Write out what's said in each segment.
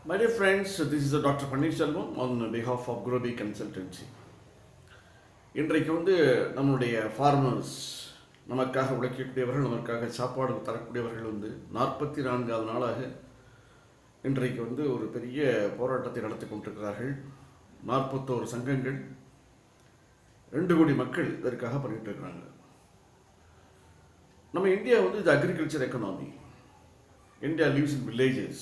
My dear friends, this is Dr. Panneerselvam on behalf of Groby Consultancy. இன்றைக்கு நம்மளுடைய farmers நமக்காக உழைக்கக்கூடியவர்கள், நமக்காக சாப்பாடு தரக்கூடியவர்கள் 44வது நாளாக இன்றைக்கு ஒரு பெரிய போராட்டத்தை நடத்தி கொண்டிருக்கிறார்கள். 41 சங்கங்கள், 2 கோடி மக்கள் இதற்காக பண்ணிட்டு இருக்கிறாங்க. நம்ம இந்தியா இது agriculture economy. India lives in villages.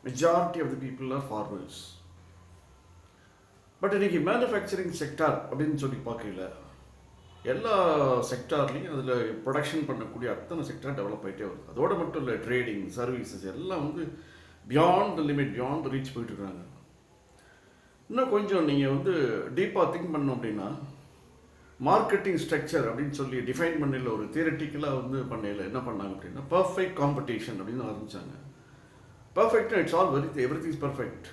Majority of the people are farmers. But இன்றைக்கி மேனுஃபேக்சரிங் செக்டார் அப்படின்னு சொல்லி பார்க்கல, எல்லா செக்டார்லேயும் அதில் ப்ரொடக்ஷன் பண்ணக்கூடிய அத்தனை செக்டார் டெவலப் ஆகிட்டே வருது. அதோடு மட்டும் இல்லை, ட்ரேடிங், சர்வீசஸ் எல்லாம் beyond the limit, beyond the reach போயிட்டுருக்காங்க. இன்னும் கொஞ்சம் நீங்கள் டீப்பாக திங்க் பண்ணோம் அப்படின்னா, மார்க்கெட்டிங் ஸ்ட்ரக்சர் அப்படின்னு சொல்லி டிஃபைன் பண்ணல, ஒரு தியரட்டிக்கலாக பண்ணல என்ன பண்ணாங்க அப்படின்னா, பர்ஃபெக்ட் காம்படிஷன் அப்படின்னு ஆரம்பித்தாங்க. பர்ஃபெக்ட்னா it's all everything is perfect.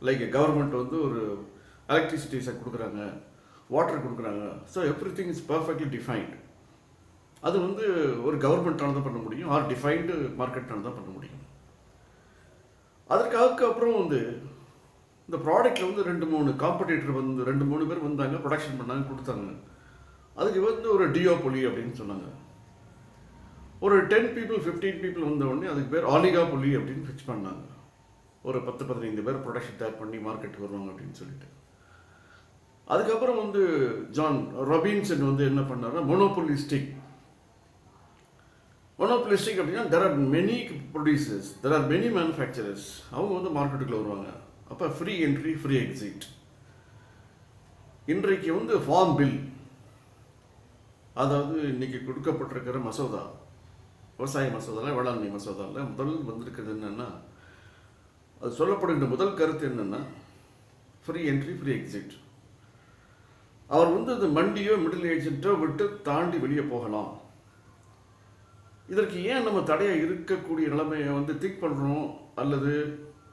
Like government ஒரு எலக்ட்ரிசிட்டிஸை கொடுக்குறாங்க, வாட்டர் கொடுக்குறாங்க. So every thing is perfectly defined. அது ஒரு கவர்மெண்ட்டால் தான் பண்ண முடியும், ஆர் டிஃபைன்டு மார்க்கெட்டால் தான் பண்ண முடியும். அதற்காக அப்புறம் இந்த ப்ராடக்டில் 2-3 காம்படிட்டர் 2-3 பேர் வந்தாங்க, ப்ரொடக்ஷன் பண்ணாங்க, கொடுத்தாங்க. அதுக்கு ஒரு டியோபொலி அப்படின்னு சொன்னாங்க. ஒரு 10 people 15 people வந்த உடனே அதுக்கு பேர் ஆலிகாபொலி அப்படின்னு ஃபிக்ஸ் பண்ணாங்க. ஒரு 10-15 பேர் ப்ரொடக்ஷன் தயார் பண்ணி மார்க்கெட்டுக்கு வருவாங்க அப்படின்னு சொல்லிட்டு. அதுக்கப்புறம் ஜான் ராபின்சன் என்ன பண்ணாருன்னா, மோனோபொலிஸ்டிக் அப்படின்னா there are many producers, there are many manufacturers. அவங்க மார்க்கெட்டுக்குள்ளே வருவாங்க. அப்போ ஃப்ரீ என்ட்ரி, ஃப்ரீ எக்ஸிட். இன்றைக்கு ஃபார்ம் பில், அதாவது இன்னைக்கு கொடுக்கப்பட்டிருக்கிற மசோதா, விவசாய மசோதாவில், வேளாண்மை மசோதாவில் முதல் வந்திருக்கிறது என்னென்னா, அது சொல்லப்படுகின்ற முதல் கருத்து என்னென்னா, ஃப்ரீ என்ட்ரி, ஃப்ரீ எக்ஸிட். அவர் இந்த மண்டியோ மிடில் ஏஜென்ட்டோ விட்டு தாண்டி வெளியே போகலாம். இதற்கு ஏன் நம்ம தடையாக இருக்கக்கூடிய நிலைமையை திங்க் பண்ணுறோம், அல்லது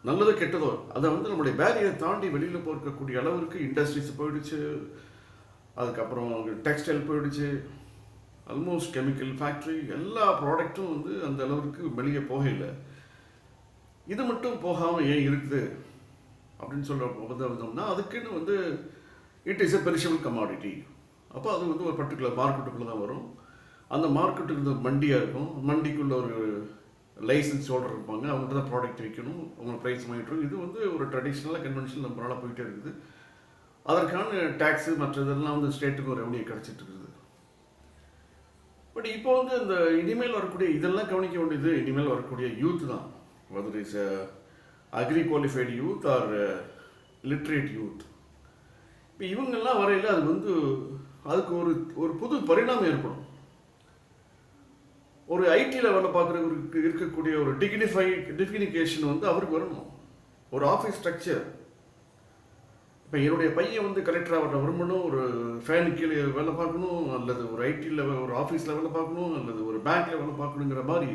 நல்லதோ கெட்டதோ, அதை நம்மளுடைய பேரியரை தாண்டி வெளியில் போஇருக்கக்கூடிய அளவிற்கு இண்டஸ்ட்ரீஸ் போயிடுச்சு. அதுக்கப்புறம் டெக்ஸ்டைல் போயிடுச்சு, ஆல்மோஸ்ட் கெமிக்கல் ஃபேக்ட்ரி, எல்லா ப்ராடக்ட்டும் அந்த அளவுக்கு வெளியே போகலை. இது மட்டும் போகாமல் ஏன் இருக்குது அப்படின்னு சொல்ல வந்தோம்னா, அதுக்குன்னு it is a perishable commodity. அப்போ அது ஒரு பர்டிகுலர் மார்க்கெட்டுக்குள்ளே தான் வரும். அந்த மார்க்கெட்டுக்கு மண்டியாக இருக்கும். மண்டிக்குள்ளே ஒரு லைசன்ஸ் ஹோல்டர் இருப்பாங்க, அவங்கள்ட்ட தான் ப்ராடக்ட் விற்கணும், அவங்க ப்ரைஸ் வாங்கிட்டு. இது ஒரு ட்ரெடிஷ்னலாக கன்வென்ஷனல் நம்மளால் போயிட்டே இருக்குது. அதற்கான டேக்ஸு மற்றதெல்லாம் ஸ்டேட்டுக்கு ஒரு ரெவன்யூ கிடச்சிட்டு இருக்குது. பட் இப்போ இந்த இனிமேல் வரக்கூடிய இதெல்லாம் கவனிக்க வேண்டியது இனிமேல் வரக்கூடிய யூத் தான். Whether is agri qualified youth or literate youth. இப்போ இவங்கெல்லாம் வரையில் அது அதுக்கு ஒரு புது பரிணாமம் ஏற்படும். ஒரு ஐடியில் வேலை பார்க்குறவருக்கு இருக்கக்கூடிய ஒரு டிக்னிஃபிகேஷன் அவருக்கு வரணும். ஒரு ஆஃபீஸ் ஸ்ட்ரக்சர். இப்போ என்னுடைய பையன் கலெக்டராக விரும்பணும், ஒரு ஃபேனு கீழே வேலை பார்க்கணும், அல்லது ஒரு ஐடியில் ஒரு ஆஃபீஸில் வேலை பார்க்கணும், அல்லது ஒரு பேங்க்கில் வேலை பார்க்கணுங்கிற மாதிரி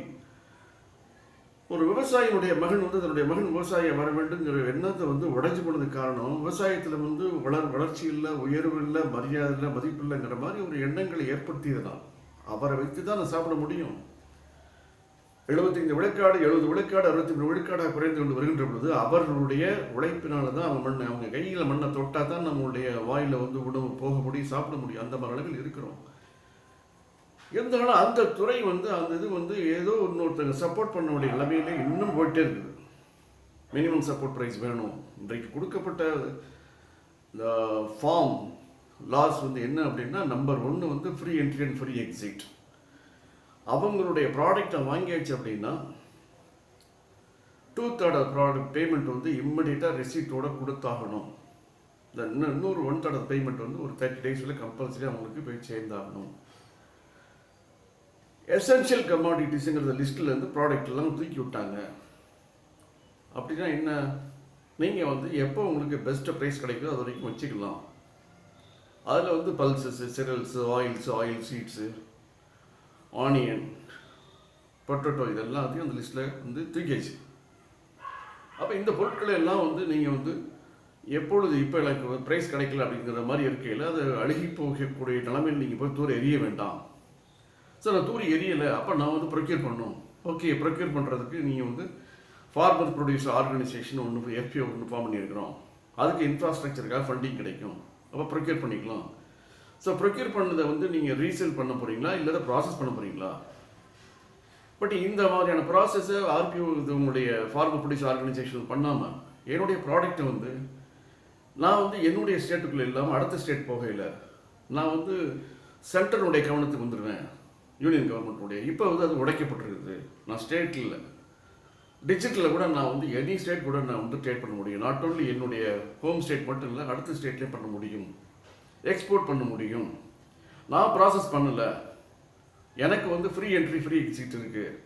ஒரு விவசாயியுடைய மகன் தன்னுடைய மகன் விவசாயம் வர வேண்டுங்கிற எண்ணத்தை உடைஞ்சு போனதுக்கு காரணம், விவசாயத்தில் வளர்ச்சி இல்லை, உயர்வு இல்லை, மரியாதை இல்லை, மதிப்பு இல்லைங்கிற மாதிரி ஒரு எண்ணங்களை ஏற்படுத்தியதுனால் அவரை வைத்து தான் நான் சாப்பிட முடியும். 75 விழுக்காடு 70 விழுக்காடு 63 விழுக்காடாக குறைந்து கொண்டு வருகின்ற பொழுது அவர்களுடைய உழைப்பினால தான் அவங்க கையில் மண்ணை தொட்டால் தான் நம்மளுடைய வாயில் உணவு போக முடியும், சாப்பிட முடியும். அந்த மாதிரி அளவில் இருக்கிறோம். இருந்தாலும் அந்த துறை அந்த இது ஏதோ இன்னொருத்தங்க சப்போர்ட் பண்ண வேண்டிய நிலைமையிலே இன்னும் போயிட்டே இருக்குது. மினிமம் சப்போர்ட் ப்ரைஸ் வேணும். இன்றைக்கு கொடுக்கப்பட்ட இந்த ஃபார்ம் லாஸ் என்ன அப்படின்னா, number 1 free entry and free exit. அவங்களுடைய ப்ராடக்டை வாங்கியாச்சு அப்படின்னா 2/3 ப்ராடக்ட் பேமெண்ட் இம்மிடியட்டாக ரெசிப்டோட கொடுத்தாகணும். இந்த இன்னொரு 1/3 பேமெண்ட் ஒரு 30 days கம்பல்சரி அவங்களுக்கு போய் சேர்ந்தாகணும். எசென்ஷியல் கமாடிட்டிஸுங்கிற லிஸ்ட்டில் ப்ராடக்ட் எல்லாம் தூக்கி விட்டாங்க. அப்படின்னா என்ன, நீங்கள் எப்போ உங்களுக்கு பெஸ்ட்டு ப்ரைஸ் கிடைக்குதோ அது வரைக்கும் வச்சுக்கலாம். அதில் pulses, cereals, oil seeds, onion, potato, இதெல்லாத்தையும் அந்த லிஸ்ட்டில் தூக்கியாச்சு. அப்போ இந்த பொருட்களை எல்லாம் நீங்கள் எப்பொழுது இப்போ எனக்கு ப்ரைஸ் கிடைக்கல அப்படிங்கிற மாதிரி இருக்கையில் அது அழுகி போகக்கூடிய நிலைமையில் நீங்கள் போய் தூர எரிய வேண்டாம். சார் நான் தூரி எரியலை, அப்போ நான் ப்ரொக்யூர் பண்ணணும். ஓகே, ப்ரொக்யூர் பண்ணுறதுக்கு நீங்கள் ஃபார்மர் ப்ரொடியூசர் ஆர்கனைசேஷன் ஒன்று எஃபிஓ ஒன்று ஃபார்ம் பண்ணியிருக்கிறோம். அதுக்கு இன்ஃப்ராஸ்ட்ரக்சருக்காக ஃபண்டிங் கிடைக்கும். அப்போ ப்ரொக்யூர் பண்ணிக்கலாம். ஸோ ப்ரொக்யூர் பண்ணதை வந்து நீங்கள் ரீசேல் பண்ண போகிறீங்களா இல்லை ப்ராசஸ் பண்ண போகிறீங்களா? பட் இந்த மாதிரியான ப்ராசஸை ஆர்பிஓ இது உங்களுடைய ஃபார்மர் ப்ரொடியூசர் ஆர்கனைசேஷன் பண்ணாமல் என்னுடைய ப்ராடக்ட்டை வந்து நான் வந்து என்னுடைய ஸ்டேட்டுக்குள்ளே இல்லாமல் அடுத்த ஸ்டேட் போகையில் நான் வந்து சென்ட்ரலுடைய கவனத்துக்கு வந்துடுவேன், யூனியன் கவர்மெண்ட்டுடைய. இப்போ வந்து அது உடைக்கப்பட்டிருக்குது. நான் ஸ்டேட்டில் இல்லை, டிஜிட்டலில் கூட நான் வந்து எனி ஸ்டேட் கூட நான் வந்து ட்ரேட் பண்ண முடியும். நாட் ஓன்லி என்னுடைய ஹோம் ஸ்டேட் மட்டும் இல்லை, அடுத்த ஸ்டேட்லேயும் பண்ண முடியும், எக்ஸ்போர்ட் பண்ண முடியும். நான் ப்ராசஸ் பண்ணலை, எனக்கு வந்து ஃப்ரீ என்ட்ரி ஃப்ரீ எக்ஸிட் இருக்குது,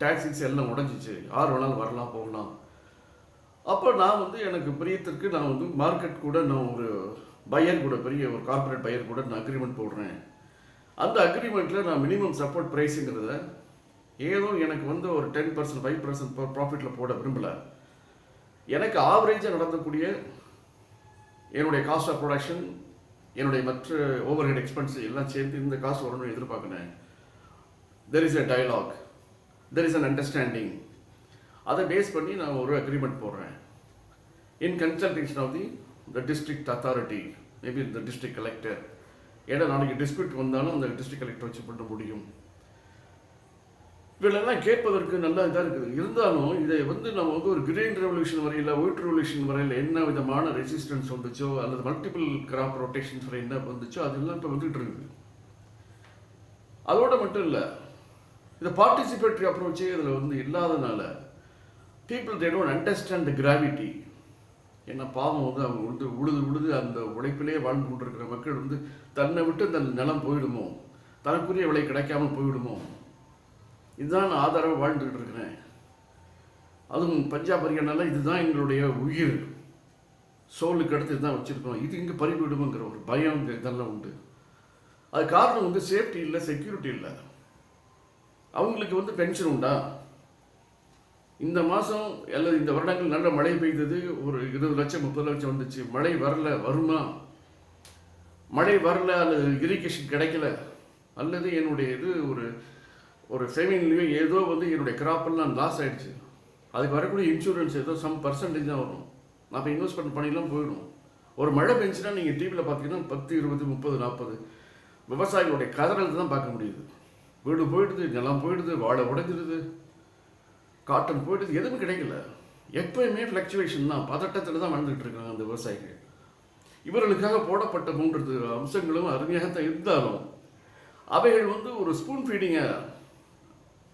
டேக்ஸிஸ் எல்லாம் உடஞ்சிச்சு, யார் வேணாலும் வரலாம் போகலாம். அப்போ நான் வந்து எனக்கு பிரியத்திற்கு நான் வந்து மார்க்கெட் கூட நான் ஒரு பையர் கூட, பெரிய ஒரு கார்பரேட் பையர் கூட நான் அக்ரிமெண்ட் போடுறேன். அந்த அக்ரிமெண்ட்டில் நான் மினிமம் சப்போர்ட் ப்ரைஸுங்கிறத ஏதோ எனக்கு வந்து ஒரு 10% 5% ப்ராஃபிட்டில் போட விரும்பலை. எனக்கு ஆவரேஜாக நடந்தக்கூடிய என்னுடைய காஸ்ட் ஆஃப் ப்ரொடக்ஷன், என்னுடைய மற்ற ஓவர் ஹெட் எக்ஸ்பென்ஸ் எல்லாம் சேர்ந்து இந்த காசு வரணும்னு எதிர்பார்க்குறேன். There is a dialogue, there is an understanding. அதை பேஸ் பண்ணி நான் ஒரு அக்ரிமெண்ட் போடுறேன். In consultation of the district authority, maybe the district collector. ஏன்னா நாளைக்கு டிஸ்பியூட் வந்தாலும் அந்த டிஸ்ட்ரிக்ட் கலெக்டர் வச்சு பண்ண முடியும். இவளெல்லாம் கேட்பதற்கு நல்லா இதாக இருக்குது. இருந்தாலும் இதை வந்து நம்ம வந்து ஒரு கிரீன் ரெவல்யூஷன் வரையில், ஒயிட் ரெவல்யூஷன் வரையில் என்ன விதமான ரெசிஸ்டன்ஸ் வந்துச்சோ அல்லது மல்டிபிள் கிராப் ரொட்டேஷன்ஸ் வரை என்ன வந்துச்சோ அதெல்லாம் இப்போ வந்துட்டு இருக்குது. அதோட மட்டும் இல்லை, இந்த பார்ட்டிசிபேட்டரி அப்ரோச்சே இதில் வந்து இல்லாதனால people they don't understand the gravity. ஏன்னா பாவம் வந்து அவங்க வந்து உழுது அந்த உழைப்பிலே வாழ்ந்து கொண்டிருக்கிற மக்கள் வந்து தன்னை விட்டு அந்த நிலம் போயிடுமோ, தனக்குரிய விலை கிடைக்காம போயிடுமோ, இதுதான் நான் ஆதரவாக வாழ்ந்துக்கிட்டு இருக்கிறேன். அதுவும் பஞ்சாப் ஹரியானால இதுதான் எங்களுடைய உயிர், சோலுக்கு அடுத்து இதுதான் வச்சுருக்கோம், இது இங்கே பறிவிடுமோங்கிற ஒரு பயம் இதெல்லாம் உண்டு. அது காரணம் வந்து சேஃப்டி இல்லை, செக்யூரிட்டி இல்லை. அவங்களுக்கு வந்து பென்ஷன் உண்டா? இந்த மாதம் அல்லது இந்த வருடங்கள் நல்ல மழை பெய்தது, ஒரு 20 லட்சம் 30 லட்சம் வந்துச்சு. மழை வரல, வருமா? மழை வரல அல்லது இரிகேஷன் கிடைக்கல அல்லது என்னுடைய இது ஒரு செமின்லேயோ ஏதோ வந்து என்னுடைய கிராப்பெல்லாம் லாஸ் ஆகிடுச்சு, அதுக்கு வரக்கூடிய இன்சூரன்ஸ் ஏதோ சம் பர்சன்டேஜ் தான் வரும். நான் இப்போ இன்வெஸ்ட்மெண்ட் பண்ணிலாம் போயிடும். ஒரு மழை பெஞ்சுன்னா நீங்கள் டிவியில் பார்த்தீங்கன்னா 10 20 30 40 விவசாயிகளுடைய கதறல் தான் பார்க்க முடியுது. வீடு போயிடுது, நிலம் போயிடுது, வாழை உடைஞ்சிடுது, காட்டன் போயிடுது, எதுவும் கிடைக்கல. எப்பயுமே ஃப்ளக்சுவேஷன் தான், பதட்டத்தில் தான் வாழ்ந்துகிட்டு இருக்காங்க அந்த விவசாயிகள். இவர்களுக்காக போடப்பட்ட 3 அம்சங்களும் அருமையாகத்தான் இருந்தாலும் அவைகள் வந்து ஒரு ஸ்பூன் ஃபீடிங்காக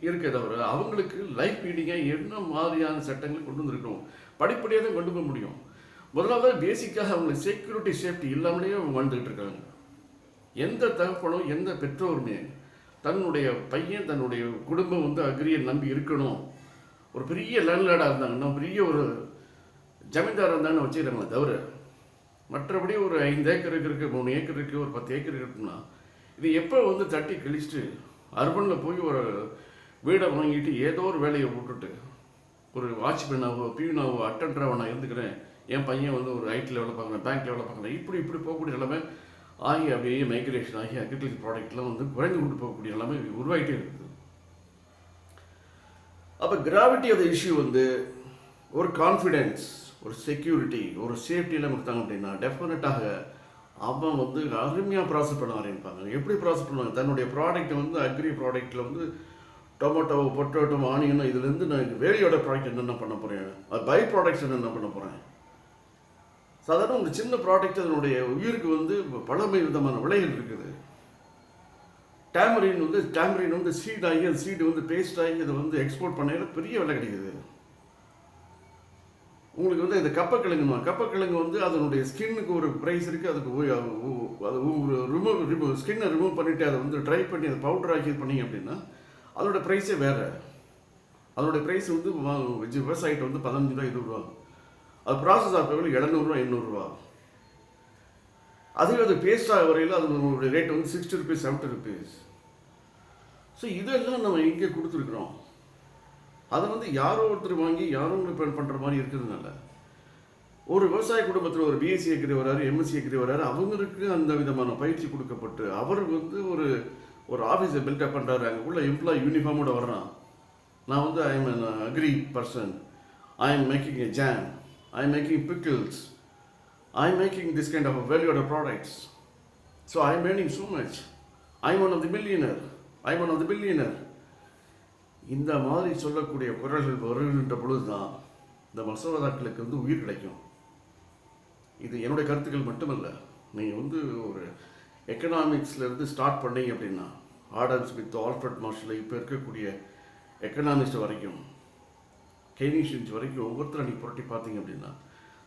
இருக்கே தவிர அவங்களுக்கு லைஃப் ஃபீடிங்காக என்ன மாதிரியான சட்டங்கள் கொண்டு வந்துருக்கணும், படிப்படியாக தான் கொண்டு போக முடியும். முதலாவது பேசிக்காக அவங்களுக்கு செக்யூரிட்டி சேஃப்டி இல்லாமலேயே அவங்க வாழ்ந்துகிட்டு இருக்காங்க. எந்த தகப்பனும் எந்த பெற்றோருமே தன்னுடைய பையன் தன்னுடைய குடும்பம் வந்து அக்ரியை நம்பி இருக்கணும், ஒரு பெரிய லேண்ட்லார்டாக இருந்தாங்கன்னா, பெரிய ஒரு ஜமீன்தாராக இருந்தாங்கன்னு வச்சுக்கிறாங்களே தவிர மற்றபடி ஒரு 5 ஏக்கர் இருக்குது, 3 ஏக்கர் இருக்குது, ஒரு 10 ஏக்கர் இருக்குன்னா இது எப்போ வந்து தட்டி கழிச்சிட்டு அர்பனில் போய் ஒரு வீடை வாங்கிட்டு ஏதோ ஒரு வேலையை விட்டுட்டு ஒரு வாட்ச்மேனாவோ பியூனாவோ அட்டெண்டராவோ நான் இருந்துக்கிறேன், என் பையன் வந்து ஒரு ஐடியில் வேலை பார்க்குறேன், பேங்க்கில் வேலை பார்க்குறேன், இப்படி போகக்கூடிய நிலைமை ஆகி அப்படியே மைக்ரேஷன் ஆகி அக்ரிகல்ச்சர் ப்ராடக்ட்லாம் வந்து குறைந்து கொண்டு போகக்கூடிய நிலைமை உருவாகிட்டே இருக்குது. அப்போ கிராவிட்டி ஆஃப் த இஷ்யூ வந்து ஒரு கான்ஃபிடென்ஸ், ஒரு செக்யூரிட்டி, ஒரு சேஃப்டியெல்லாம் கொடுத்தாங்க அப்படின்னா டெஃபினட்டாக அவன் வந்து அருமையாக ப்ராசஸ் பண்ண ஆரம்பிப்பாங்க. எப்படி ப்ராசஸ் பண்ணுவாங்க? தன்னுடைய ப்ராடக்ட்டை வந்து அக்ரி ப்ராடக்ட்டில் வந்து டொமேட்டோ, பொட்டேட்டோ, ஆனியன், இதுலேருந்து நான் வேலையோட ப்ராடக்ட் என்னென்ன பண்ண போகிறேன், அது பை ப்ராடக்ட்ஸ் என்னென்ன பண்ண போகிறேன். சாதாரண ஒரு சின்ன ப்ராடக்ட் அதனுடைய உயிருக்கு வந்து பலமை விதமான விலைகள் இருக்குது. டேமரின் வந்து சீட் ஆகி அந்த சீடு வந்து பேஸ்ட் ஆகி அதை வந்து எக்ஸ்போர்ட் பண்ணையில பெரிய விலை கிடைக்குது. உங்களுக்கு வந்து இந்த கப்பக்கிழங்கு வந்து அதனுடைய ஸ்கின்னுக்கு ஒரு ப்ரைஸ் இருக்குது, அதுக்கு அது ஸ்கின்னை ரிமூவ் பண்ணிவிட்டு அதை வந்து ட்ரை பண்ணி அதை பவுடர் ஆக்கி பண்ணிங்க அப்படின்னா அதோட ப்ரைஸே வேறு. அதோடைய ப்ரைஸ் வந்து விவசாயிட்ட வந்து 15 ரூபா 20 ரூபா, அது ப்ராசஸ் ஆகிறவங்களுக்கு 700 ரூபா 800 ரூபா. அதுவே அது பேஸ்ட் ஆக வரையில் அதனுடைய ரேட் வந்து 60 ருபீஸ் 70 ருபீஸ். ஸோ இதெல்லாம் நம்ம இங்கே கொடுத்துருக்குறோம். அதை வந்து யாரோ ஒருத்தர் வாங்கி யாரோ ஒன்று பண்ணுற மாதிரி இருக்கிறதுனால ஒரு விவசாய குடும்பத்தில் ஒரு பிஎஸ்சி அக்ரி வராரு, எம்எஸ்சி அக்ரி வராரு, அவங்களுக்கு அந்த விதமான பயிற்சி கொடுக்கப்பட்டு அவர் வந்து ஒரு ஆஃபீஸை பில்டப் பண்ணுறாரு, அங்கே உள்ள எம்ப்ளாயி யூனிஃபார்மோட வர்றான், நான் வந்து I am an agri person, I am making a jam, I am making pickles, I am making this kind of a value-added products. So I am earning so much. I am one of the millionaire. I am one of the billionaire. இந்த மாதிரி சொல்லக்கூடிய குரல்கள் வருகின்ற பொழுது தான் இந்த மசோதாக்களுக்கு வந்து உயிர் கிடைக்கும். இது என்னுடைய கருத்துக்கள் மட்டுமல்ல. நீங்கள் வந்து ஒரு எக்கனாமிக்ஸ்லேருந்து ஸ்டார்ட் பண்ணீங்க அப்படின்னா ஆடம் ஸ்மித், ஆல்ஃப்ரட் மார்ஷல், இப்போ இருக்கக்கூடிய எக்கனாமிஸ்ட் வரைக்கும், கெய்னீஷியன்ஸ் வரைக்கும் ஒவ்வொருத்தரும் நீங்கள் புரட்டி பார்த்தீங்க அப்படின்னா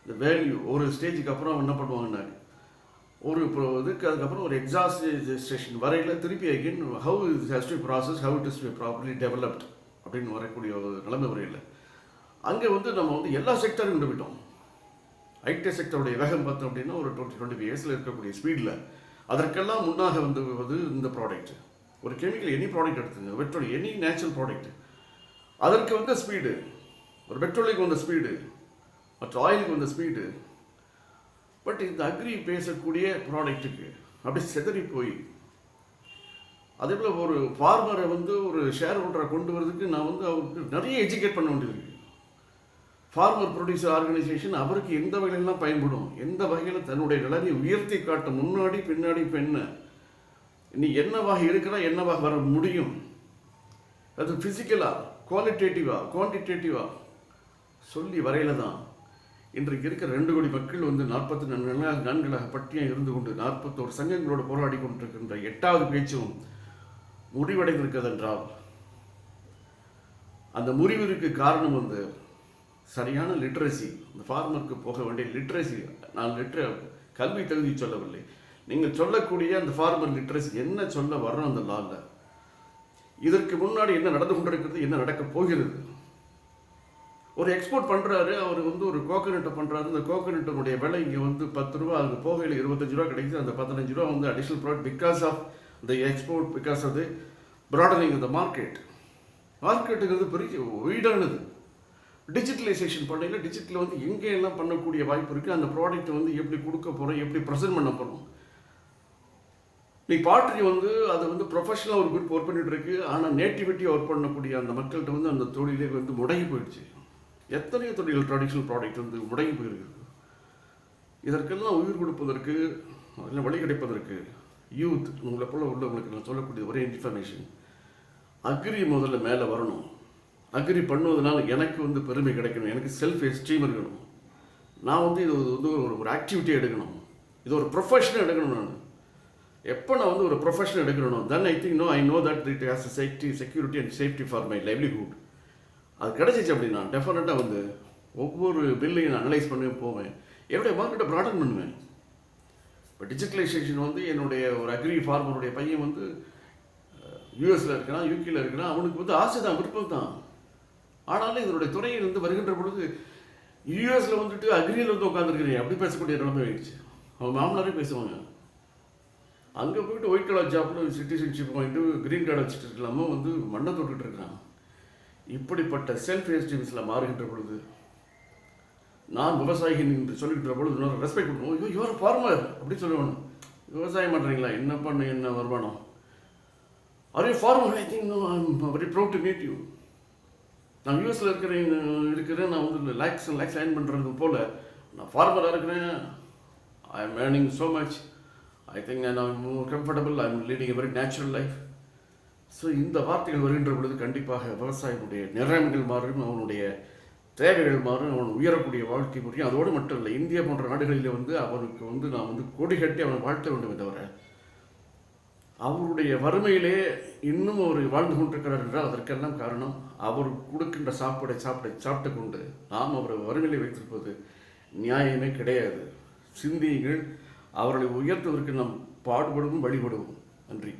இந்த வேல்யூ ஒரு ஸ்டேஜுக்கு அப்புறம் என்ன பண்ணுவாங்கன்னா ஒரு இதுக்கு அதுக்கப்புறம் ஒரு எக்ஸாஸ்டேஷன் வரையில் திருப்பி again how it has to process, how it is to properly developed அப்படின்னு வரக்கூடிய ஒரு நிலைமை வரையில் அங்கே வந்து நம்ம வந்து எல்லா செக்டரும் கொண்டு போயிட்டோம். ஐடி செக்டருடைய வேகம் பார்த்தோம் அப்படின்னா ஒரு 20-25 இயர்ஸில் இருக்கக்கூடிய ஸ்பீடில் அதற்கெல்லாம் முன்னாக வந்து இந்த ப்ராடக்ட், ஒரு கெமிக்கல் எனி ப்ராடக்ட் எடுத்துங்க, பெட்ரோல் எனி நேச்சுரல் ப்ராடக்ட், அதற்கு வந்த ஸ்பீடு, ஒரு பெட்ரோலுக்கு வந்த ஸ்பீடு, மற்ற ஆயிலுக்கு வந்த ஸ்பீடு. பட் இந்த அக்ரி பேசக்கூடிய ப்ராடக்ட்டுக்கு அப்படியே செதறி போய் அதே போல் ஒரு ஃபார்மரை வந்து ஒரு ஷேர் ஹோல்டரை கொண்டு வரதுக்கு நான் வந்து அவருக்கு நிறைய எஜுகேட் பண்ண வேண்டியிருக்கு. ஃபார்மர் ப்ரொடியூசர் ஆர்கனைசேஷன் அவருக்கு எந்த வகையிலலாம் பயன்படும், எந்த வகையில் தன்னுடைய நிலைமையை உயர்த்தி காட்ட முன்னாடி பின்னாடி பெண்ண நீ என்னவாக இருக்கிறா, என்னவாக வர முடியும், அது ஃபிசிக்கலாக, குவாலிட்டேட்டிவாக, குவான்டிடேட்டிவாக சொல்லி வரையில தான் இன்றைக்கு இருக்கிற 2 கோடி மக்கள் வந்து 44 நான்களாக பட்டியம் இருந்து கொண்டு 41 சங்கங்களோடு போராடி கொண்டிருக்கின்ற 8வது பேச்சும் முடிவடைந்திருக்கிறது என்றால் அந்த முறிவிற்கு காரணம் வந்து சரியான லிட்ரஸி, இந்த ஃபார்மருக்கு போக வேண்டிய லிட்ரஸி. நான் கல்வி தகுதி சொல்லவில்லை, நீங்கள் சொல்லக்கூடிய அந்த ஃபார்மர் லிட்ரஸி என்ன சொல்ல வர்றோம் அந்த லாவில், இதற்கு முன்னாடி என்ன நடந்து கொண்டிருக்கிறது, என்ன நடக்கப் போகிறது. ஒரு எக்ஸ்போர்ட் பண்ணுறாரு, அவர் வந்து ஒரு கோகனட்டை பண்ணுறாரு, இந்த கோகனட்டினுடைய விலை இங்கே வந்து 10 ரூபா, அது போகையில் 25 ரூபா கிடைக்குது. அந்த 15 ரூபா வந்து additional product because of the export, because of the broadening the மார்க்கெட்டுங்கிறது பெரிய வீடானது. டிஜிட்டலைசேஷன் பண்ணையில் டிஜிட்டலில் வந்து எங்கே எல்லாம் பண்ணக்கூடிய வாய்ப்பு இருக்குது, அந்த ப்ராடக்ட்டை வந்து எப்படி கொடுக்க போகிறோம், எப்படி ப்ரெசென்ட் பண்ண போகிறோம். நீ பாட்ரி வந்து அது வந்து ப்ரொஃபஷனலாக ஒரு குரூப் ஒர்க் பண்ணிகிட்டு இருக்கு, ஆனால் நேட்டிவிட்டியாக ஒர்க் பண்ணக்கூடிய அந்த மக்கள்கிட்ட வந்து அந்த தொழிலே வந்து முடங்கி போயிடுச்சு. எத்தனையோ தொழில்கள் ட்ரெடிஷ்னல் ப்ராடக்ட் வந்து முடங்கி போயிருக்குது. இதற்கெல்லாம் உயிர் கொடுப்பதற்கு, அதில் வழி கிடைப்பதற்கு யூத் உங்களை போல் உள்ளவங்களுக்கு நான் சொல்லக்கூடிய ஒரே இன்ஃபர்மேஷன், அக்ரி முதல்ல மேலே வரணும். அக்ரி பண்ணுவதனால எனக்கு வந்து பெருமை கிடைக்கணும், எனக்கு செல்ஃப் எஸ்டீம் இருக்கணும். நான் வந்து இது வந்து ஒரு ஆக்டிவிட்டி எடுக்கணும், இது ஒரு ப்ரொஃபஷனை எடுக்கணும். நான் எப்போ நான் வந்து ஒரு ப்ரொஃபஷனை எடுக்கணும், then I know that it has security and safety for my livelihood. அது கிடச்சிச்சு அப்படின்னா டெஃபினட்டாக வந்து ஒவ்வொரு பில்லையும் நான் அனலைஸ் பண்ணி போவேன், என்னுடைய மார்க்கெட்டை ப்ராடக்ட் பண்ணுவேன். இப்போ டிஜிட்டலைசேஷன் வந்து என்னுடைய ஒரு அக்ரி ஃபார்மருடைய பையன் வந்து யூஎஸில் இருக்கிறான், யூகேயில் இருக்கிறான், அவனுக்கு வந்து ஆசை தான், விருப்பம் தான். ஆனாலும் இதனுடைய துறையில் வந்து வருகின்ற பொழுது யூஎஸில் வந்துட்டு அக்ரியில் வந்து உட்காந்துருக்கிறேன் அப்படி பேசக்கூடிய நிலைமை ஆயிடுச்சு. அவன் மாமனாரே பேசுவாங்க, அங்கே போயிட்டு ஒயிட் கலர் ஜாப்பில் சிட்டிசன்ஷிப் வாங்கிட்டு க்ரீன் கார்டு வச்சுட்டு இருக்கலாமோ வந்து மண்ணை தொட்டுட்டு இருக்கிறான். இப்படிப்பட்ட செல்ஃப் எஸ்டீம்ஸில் மாறுகின்ற பொழுது நான் விவசாயிகள் என்று சொல்லிக்கிற பொழுது இன்னொரு ரெஸ்பெக்ட் பண்ணுவோம். ஐயோ யுவர் ஃபார்மர் அப்படி சொல்லுவானு, விவசாயம் பண்ணுறீங்களா, என்ன பண்ண, என்ன வருமானம், are farmer, I think no I am very proud to meet you. நான் யூஎஸில் இருக்கிறேன், நான் வந்து லேக்ஸ் ஏர்ன் பண்ணுறது போல் நான் ஃபார்மராக இருக்கிறேன், I am earning so much, I think I am more comfortable, I am leading a very natural life. So இந்த வார்த்தைகள் வருகின்ற பொழுது கண்டிப்பாக விவசாயினுடைய நிலைமைகள் மாறும், அவனுடைய தேவைகள் மாறும், அவன் உயரக்கூடிய வாழ்க்கை முறையும். அதோடு மட்டும் இல்லை, இந்தியா போன்ற நாடுகளில் வந்து அவனுக்கு வந்து நான் வந்து கொடி கட்டி அவனை வாழ்த்த வேண்டுமே தவிர அவருடைய வறுமையிலே இன்னும் அவர் வாழ்ந்து கொண்டிருக்கிறார் என்றால் அதற்கெல்லாம் காரணம் அவர் கொடுக்கின்ற சாப்பிட்டு கொண்டு நாம் அவரை வறுமையிலே வைத்திருப்பது நியாயமே கிடையாது. சிந்தியுங்கள், அவர்களை உயர்த்துவதற்கு நாம் பாடுபடுவோம், வழிபடுவோம். நன்றி.